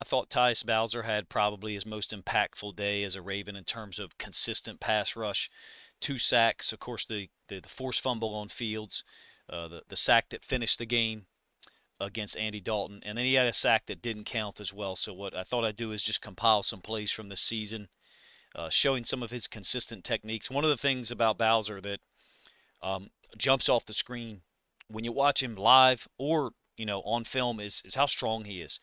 thought Tyus Bowser had probably his most impactful day as a Raven in terms of consistent pass rush. 2 sacks, of course, the forced fumble on Fields, the sack that finished the game against Andy Dalton, and then he had a sack that didn't count as well. So what I thought I'd do is just compile some plays from this season, showing some of his consistent techniques. One of the things about Bowser that jumps off the screen when you watch him live or on film is how strong he is.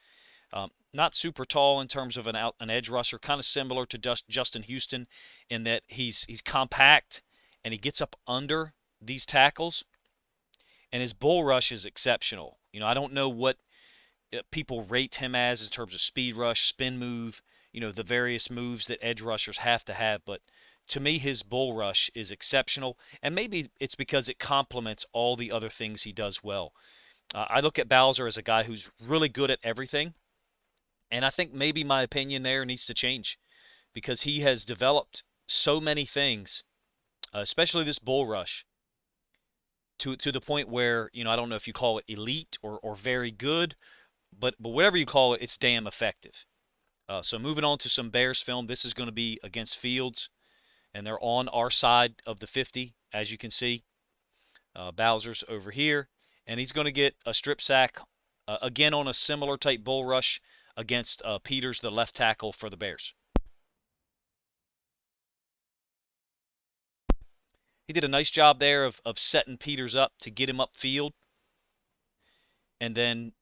Not super tall in terms of an edge rusher, kind of similar to Justin Houston in that he's compact and he gets up under these tackles, and his bull rush is exceptional. I don't know what people rate him as in terms of speed rush, spin move, the various moves that edge rushers have to have, but to me his bull rush is exceptional, and maybe it's because it complements all the other things he does well. I look at Bowser as a guy who's really good at everything, and I think maybe my opinion there needs to change because he has developed so many things, especially this bull rush, to the point where, I don't know if you call it elite or very good, but whatever you call it, it's damn effective. So moving on to some Bears film, this is going to be against Fields, and they're on our side of the 50, as you can see. Bowser's over here, and he's going to get a strip sack, again on a similar type bull rush against Peters, the left tackle for the Bears. He did a nice job there of setting Peters up to get him upfield, and then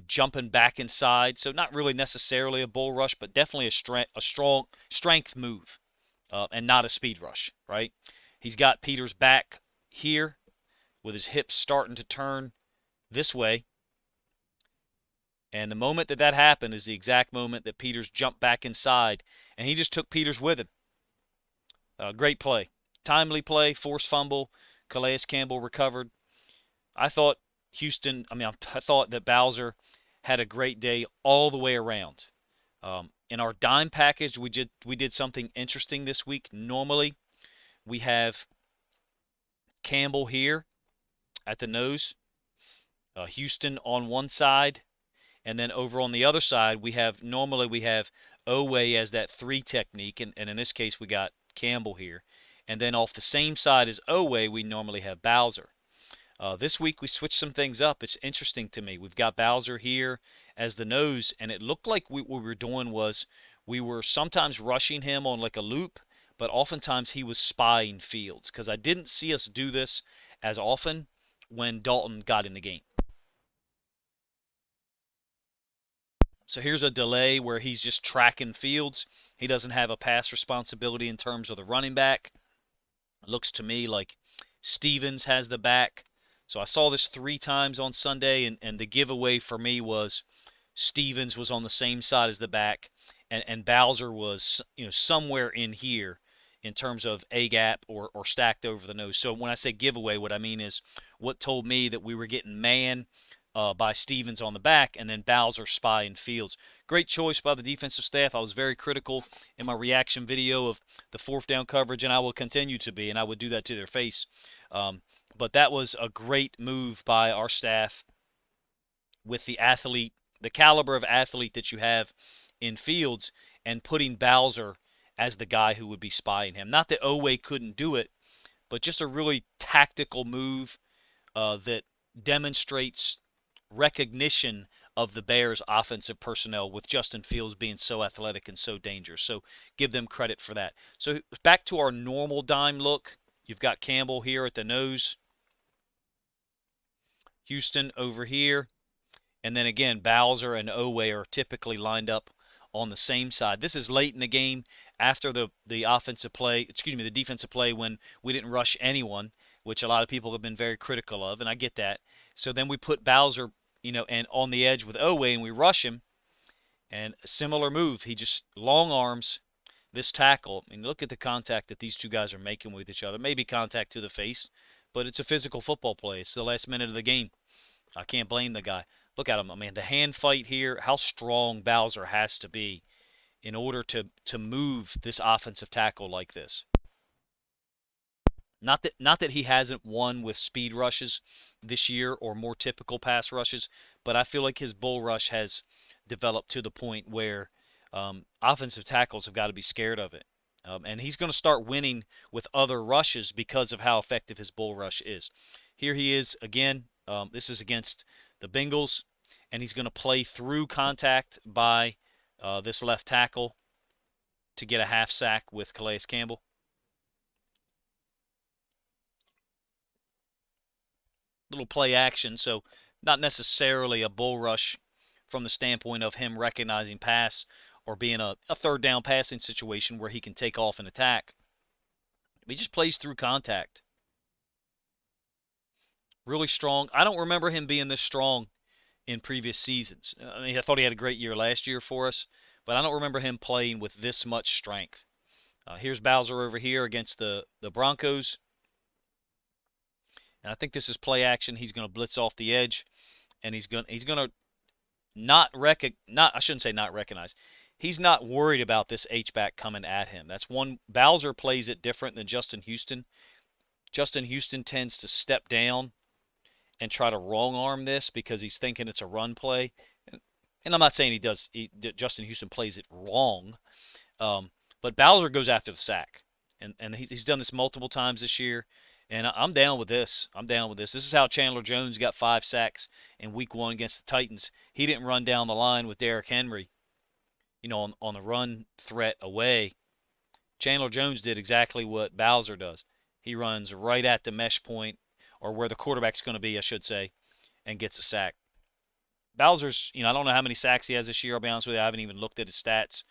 jumping back inside. So not really necessarily a bull rush, but definitely a strong strength move, and not a speed rush, right? He's got Peters back here with his hips starting to turn this way. And the moment that happened is the exact moment that Peters jumped back inside, and he just took Peters with him. Great play. Timely play, forced fumble. Calais Campbell recovered. I thought I thought that Bowser had a great day all the way around. In our dime package, we did something interesting this week. Normally, we have Campbell here at the nose, Houston on one side, and then over on the other side, normally we have Oweh as that 3 technique, and in this case, we got Campbell here. And then off the same side as Oweh, we normally have Bowser. This week we switched some things up. It's interesting to me. We've got Bowser here as the nose, and it looked like what we were doing was we were sometimes rushing him on like a loop, but oftentimes he was spying Fields because I didn't see us do this as often when Dalton got in the game. So here's a delay where he's just tracking Fields. He doesn't have a pass responsibility in terms of the running back. It looks to me like Stevens has the back. So I saw this 3 times on Sunday, and the giveaway for me was Stevens was on the same side as the back, and Bowser was somewhere in here in terms of A-gap or stacked over the nose. So when I say giveaway, what I mean is what told me that we were getting man by Stevens on the back, and then Bowser spying Fields. Great choice by the defensive staff. I was very critical in my reaction video of the 4th down coverage, and I will continue to be, and I would do that to their face. But that was a great move by our staff with the caliber of athlete that you have in Fields, and putting Bowser as the guy who would be spying him. Not that Oweh couldn't do it, but just a really tactical move that demonstrates recognition of the Bears' offensive personnel, with Justin Fields being so athletic and so dangerous. So give them credit for that. So back to our normal dime look. You've got Campbell here at the nose, Houston over here, and then again Bowser and Oweh are typically lined up on the same side. This is late in the game after the defensive play when we didn't rush anyone, which a lot of people have been very critical of, and I get that. So then we put Bowser, and on the edge with Oweh, and we rush him, and a similar move. He just long arms this tackle. I mean, look at the contact that these two guys are making with each other. Maybe contact to the face, but it's a physical football play. It's the last minute of the game. I can't blame the guy. Look at him. I mean, the hand fight here, how strong Bowser has to be in order to move this offensive tackle like this. Not that he hasn't won with speed rushes this year or more typical pass rushes, but I feel like his bull rush has developed to the point where offensive tackles have got to be scared of it. And he's going to start winning with other rushes because of how effective his bull rush is. Here he is again. This is against the Bengals, and he's going to play through contact by this left tackle to get a half sack with Calais Campbell. Little play action, so not necessarily a bull rush from the standpoint of him recognizing pass or being a third down passing situation where he can take off and attack. He just plays through contact. Really strong. I don't remember him being this strong in previous seasons. I mean, I thought he had a great year last year for us, but I don't remember him playing with this much strength. Here's Bowser over here against the Broncos. And I think this is play action. He's going to blitz off the edge, and he's going to not I shouldn't say not recognize. He's not worried about this H-back coming at him. That's one. Bowser plays it different than Justin Houston. Justin Houston tends to step down and try to wrong arm this because he's thinking it's a run play. And I'm not saying Justin Houston plays it wrong, but Bowser goes after the sack, and he's done this multiple times this year. And I'm down with this. This is how Chandler Jones got 5 sacks in Week 1 against the Titans. He didn't run down the line with Derrick Henry, on the run threat away. Chandler Jones did exactly what Bowser does. He runs right at the mesh point, or where the quarterback's going to be, I should say, and gets a sack. Bowser's, I don't know how many sacks he has this year. I'll be honest with you. I haven't even looked at his stats.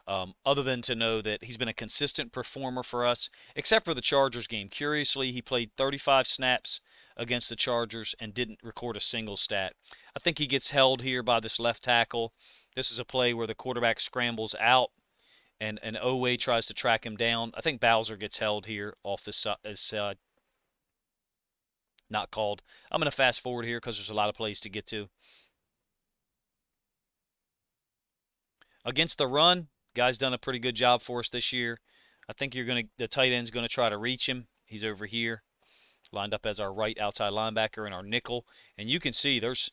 Other than to know that he's been a consistent performer for us, except for the Chargers game. Curiously, he played 35 snaps against the Chargers and didn't record a single stat. I think he gets held here by this left tackle. This is a play where the quarterback scrambles out and Owe tries to track him down. I think Bowser gets held here off this side. Not called. I'm going to fast forward here because there's a lot of plays to get to. Against the run, guy's done a pretty good job for us this year. I think the tight end's going to try to reach him. He's over here, lined up as our right outside linebacker and our nickel. And you can see there's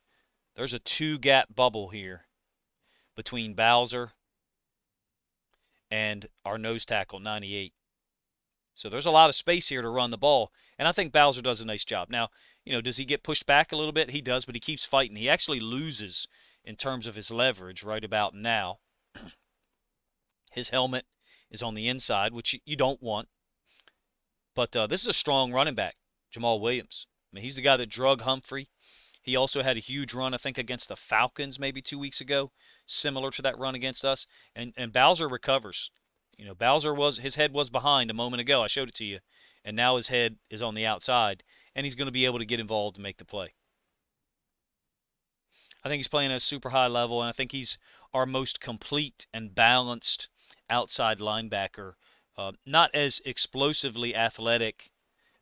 a 2-gap bubble here between Bowser and our nose tackle, 98. So there's a lot of space here to run the ball, and I think Bowser does a nice job. Now, does he get pushed back a little bit? He does, but he keeps fighting. He actually loses in terms of his leverage right about now. His helmet is on the inside, which you don't want. But this is a strong running back, Jamal Williams. I mean, he's the guy that drug Humphrey. He also had a huge run, I think, against the Falcons maybe 2 weeks ago, similar to that run against us. And Bowser recovers. His head was behind a moment ago. I showed it to you. And now his head is on the outside, and he's going to be able to get involved and make the play. I think he's playing at a super high level, and I think he's our most complete and balanced outside linebacker. Not as explosively athletic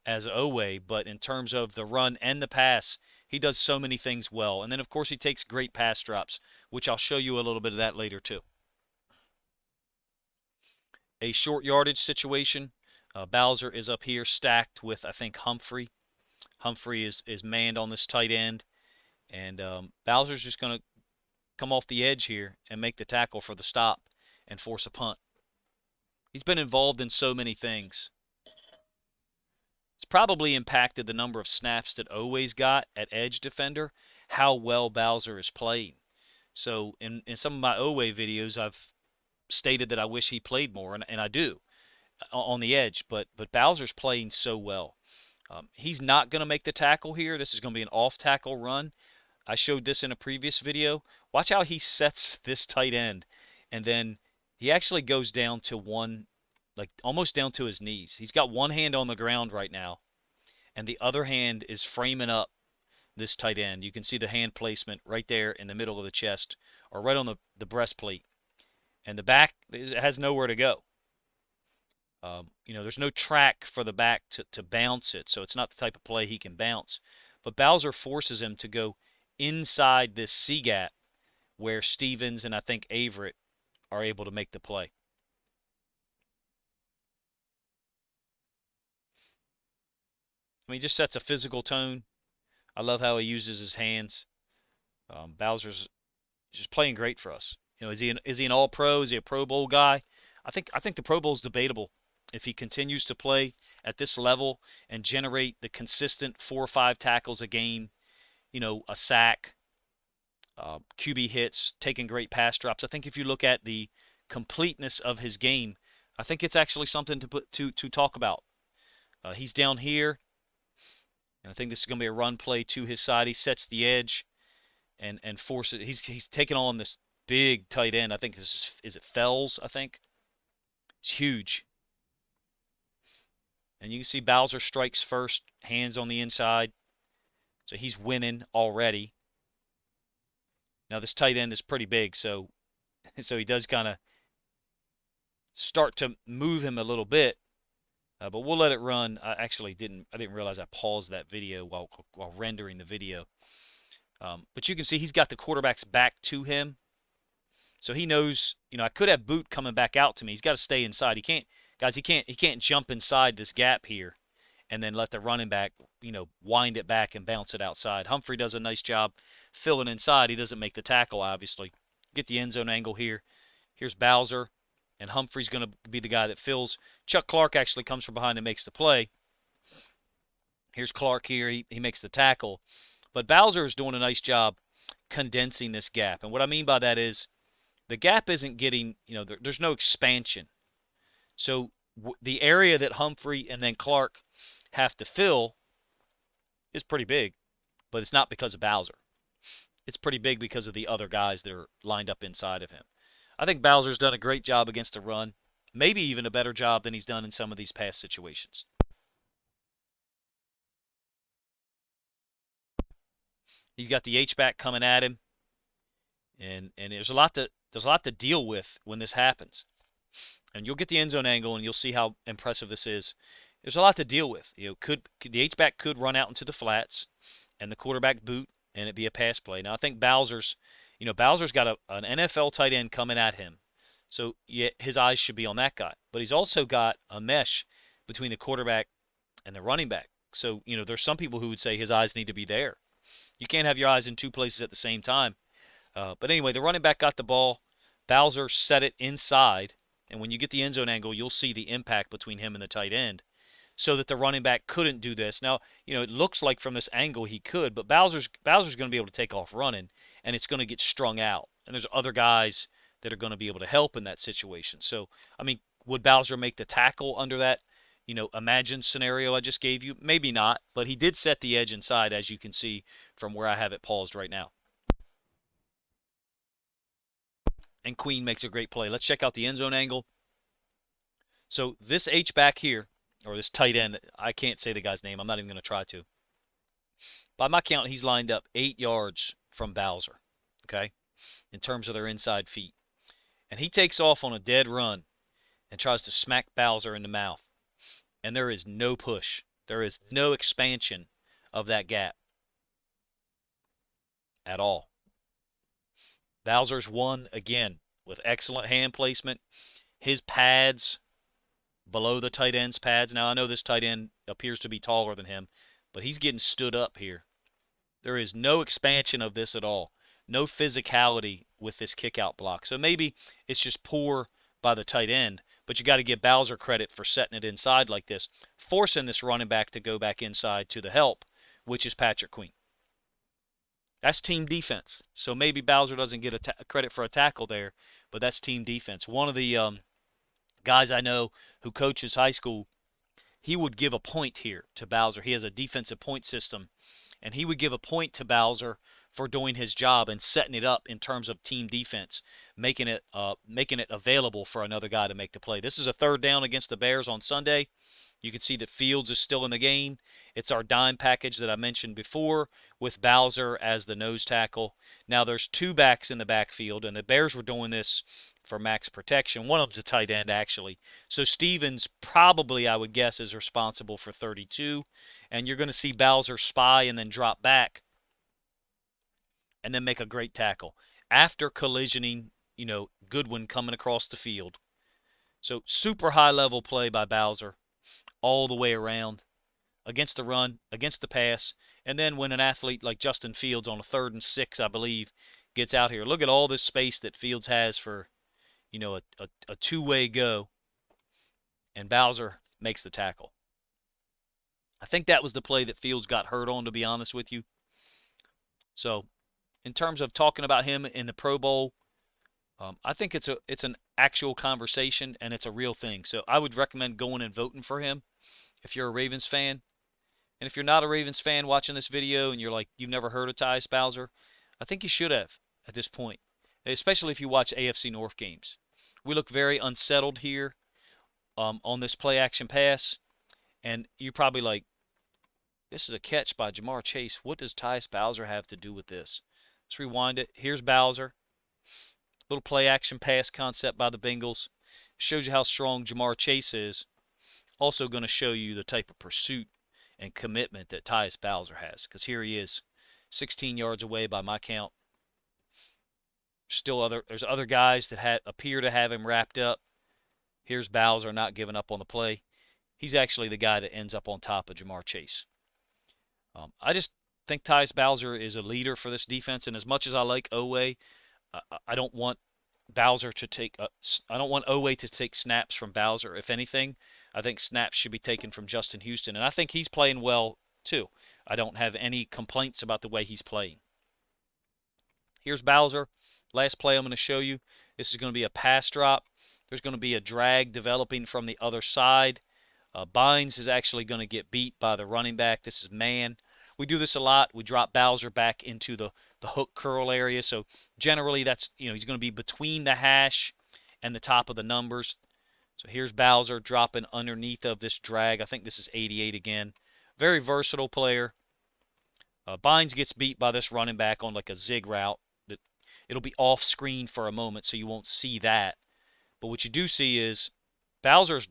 as Owe, but in terms of the run and the pass, he does so many things well. And then, of course, he takes great pass drops, which I'll show you a little bit of that later, too. A short yardage situation. Bowser is up here stacked with, I think, Humphrey. Humphrey is manned on this tight end. And Bowser's just going to come off the edge here and make the tackle for the stop and force a punt. He's been involved in so many things. It's probably impacted the number of snaps that Owe's got at edge defender, how well Bowser is playing. So in some of my Owe videos, I've stated that I wish he played more, and I do, on the edge. But Bowser's playing so well. He's not going to make the tackle here. This is going to be an off-tackle run. I showed this in a previous video. Watch how he sets this tight end, and then he actually goes down to one, like almost down to his knees. He's got one hand on the ground right now, and the other hand is framing up this tight end. You can see the hand placement right there in the middle of the chest, or right on the breastplate. And the back has nowhere to go. There's no track for the back to bounce it, so it's not the type of play he can bounce. But Bowser forces him to go inside this C-gap where Stevens and I think Averett are able to make the play. I mean, he just sets a physical tone. I love how he uses his hands. Bowser's He's just playing great for us. Is he an All Pro? Is he a Pro Bowl guy? I think the Pro Bowl is debatable. If he continues to play at this level and generate the consistent 4 or 5 tackles a game, a sack, QB hits, taking great pass drops. I think if you look at the completeness of his game, I think it's actually something to talk about. He's down here, and I think this is going to be a run play to his side. He sets the edge and forces. He's taking on this big tight end. I think this is it Fells. I think it's huge, and you can see Bowser strikes first, hands on the inside, so he's winning already. Now this tight end is pretty big, so he does kind of start to move him a little bit. But we'll let it run. I didn't realize I paused that video while rendering the video. But you can see he's got the quarterback's back to him. So he knows, I could have Boot coming back out to me. He's got to stay inside. He can't jump inside this gap here and then let the running back, wind it back and bounce it outside. Humphrey does a nice job filling inside. He doesn't make the tackle, obviously. Get the end zone angle here. Here's Bowser, and Humphrey's going to be the guy that fills. Chuck Clark actually comes from behind and makes the play. Here's Clark here. He makes the tackle. But Bowser is doing a nice job condensing this gap. And what I mean by that is the gap isn't getting, there's no expansion. So the area that Humphrey and then Clark have to fill is pretty big, but it's not because of Bowser. It's pretty big because of the other guys that are lined up inside of him. I think Bowser's done a great job against the run, maybe even a better job than he's done in some of these past situations. He's got the H-back coming at him, and there's a lot to deal with when this happens. And you'll get the end zone angle, and you'll see how impressive this is. There's a lot to deal with. The H-back could run out into the flats, and the quarterback boot, and it be a pass play. Now I think Bowser's got an NFL tight end coming at him, so yeah, his eyes should be on that guy. But he's also got a mesh between the quarterback and the running back. So there's some people who would say his eyes need to be there. You can't have your eyes in two places at the same time. But anyway, the running back got the ball. Bowser set it inside, and when you get the end zone angle, you'll see the impact between him and the tight end, so that the running back couldn't do this. Now, it looks like from this angle he could, but Bowser's going to be able to take off running, and it's going to get strung out. And there's other guys that are going to be able to help in that situation. So, would Bowser make the tackle under that, imagined scenario I just gave you? Maybe not, but he did set the edge inside, as you can see from where I have it paused right now. And Queen makes a great play. Let's check out the end zone angle. So this H-back here, or this tight end, I can't say the guy's name. I'm not even going to try to. By my count, he's lined up 8 yards from Bowser, okay, in terms of their inside feet. And he takes off on a dead run and tries to smack Bowser in the mouth. And there is no push. There is no expansion of that gap at all. Bowser's won again with excellent hand placement. His pads below the tight end's pads. Now, I know this tight end appears to be taller than him, but he's getting stood up here. There is no expansion of this at all. No physicality with this kick-out block. So maybe it's just poor by the tight end, but you got to give Bowser credit for setting it inside like this, forcing this running back to go back inside to the help, which is Patrick Queen. That's team defense. So maybe Bowser doesn't get credit for a tackle there, but that's team defense. One of the guys I know who coaches high school, he would give a point here to Bowser. He has a defensive point system, and he would give a point to Bowser for doing his job and setting it up in terms of team defense, making it available for another guy to make the play. This is a third down against the Bears on Sunday. You can see that Fields is still in the game. It's our dime package that I mentioned before with Bowser as the nose tackle. Now there's 2 backs in the backfield, and the Bears were doing this for max protection. One of them's a tight end, actually. So Stevens probably, I would guess, is responsible for 32. And you're going to see Bowser spy and then drop back and then make a great tackle. After collisioning, Goodwin coming across the field. So super high-level play by Bowser all the way around, against the run, against the pass, and then when an athlete like Justin Fields on a 3rd and 6, I believe, gets out here. Look at all this space that Fields has for, a two-way go, and Bowser makes the tackle. I think that was the play that Fields got hurt on, to be honest with you. So, in terms of talking about him in the Pro Bowl, I think it's an actual conversation and it's a real thing. So I would recommend going and voting for him if you're a Ravens fan. And if you're not a Ravens fan watching this video and you're like, you've never heard of Tyus Bowser, I think you should have at this point, especially if you watch AFC North games. We look very unsettled here on this play action pass, and you're probably like, this is a catch by Jamar Chase. What does Tyus Bowser have to do with this? Let's rewind it. Here's Bowser. Little play action pass concept by the Bengals. Shows you how strong Jamar Chase is. Also going to show you the type of pursuit and commitment that Tyus Bowser has. Because here he is, 16 yards away by my count. There's other guys that appear to have him wrapped up. Here's Bowser not giving up on the play. He's actually the guy that ends up on top of Jamar Chase. I just think Tyus Bowser is a leader for this defense, and as much as I like Oweh, I don't want Bowser to take. I don't want Oweh to take snaps from Bowser. If anything, I think snaps should be taken from Justin Houston, and I think he's playing well too. I don't have any complaints about the way he's playing. Here's Bowser. Last play I'm going to show you. This is going to be a pass drop. There's going to be a drag developing from the other side. Bynes is actually going to get beat by the running back. This is man. We do this a lot. We drop Bowser back into the hook curl area. So generally that's, he's going to be between the hash and the top of the numbers. So here's Bowser dropping underneath of this drag. I think this is 88 again. Very versatile player. Bynes gets beat by this running back on like a zig route. It'll be off screen for a moment, so you won't see that. But what you do see is Bowser's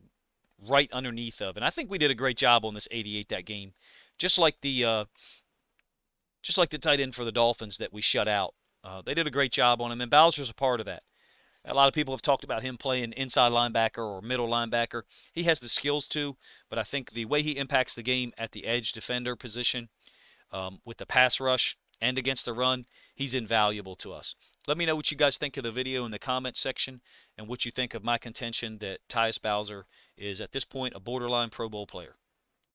right underneath of, and I think we did a great job on this 88 that game. Just like the tight end for the Dolphins that we shut out. They did a great job on him, and Bowser's a part of that. A lot of people have talked about him playing inside linebacker or middle linebacker. He has the skills too, but I think the way he impacts the game at the edge defender position with the pass rush and against the run, he's invaluable to us. Let me know what you guys think of the video in the comments section and what you think of my contention that Tyus Bowser is at this point a borderline Pro Bowl player.